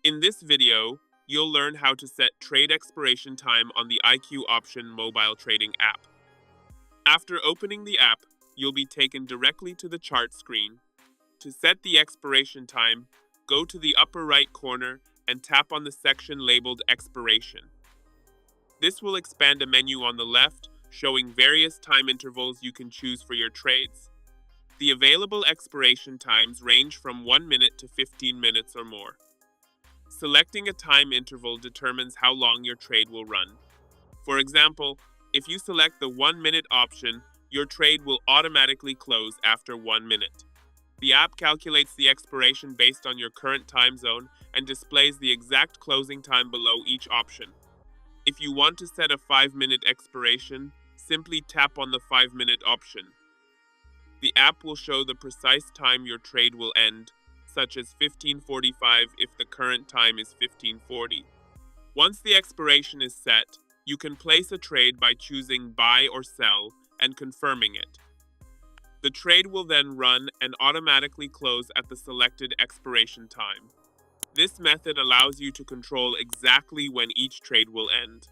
In this video, you'll learn how to set trade expiration time on the IQ Option mobile trading app. After opening the app, you'll be taken directly to the chart screen. To set the expiration time, go to the upper right corner and tap on the section labeled Expiration. This will expand a menu on the left, showing various time intervals you can choose for your trades. The available expiration times range from 1 minute to 15 minutes or more. Selecting a time interval determines how long your trade will run. For example, if you select the 1-minute option, your trade will automatically close after 1 minute. The app calculates the expiration based on your current time zone and displays the exact closing time below each option. If you want to set a 5-minute expiration, simply tap on the 5-minute option. The app will show the precise time your trade will end, such as 15:45 if the current time is 15:40. Once the expiration is set, you can place a trade by choosing buy or sell and confirming it. The trade will then run and automatically close at the selected expiration time. This method allows you to control exactly when each trade will end.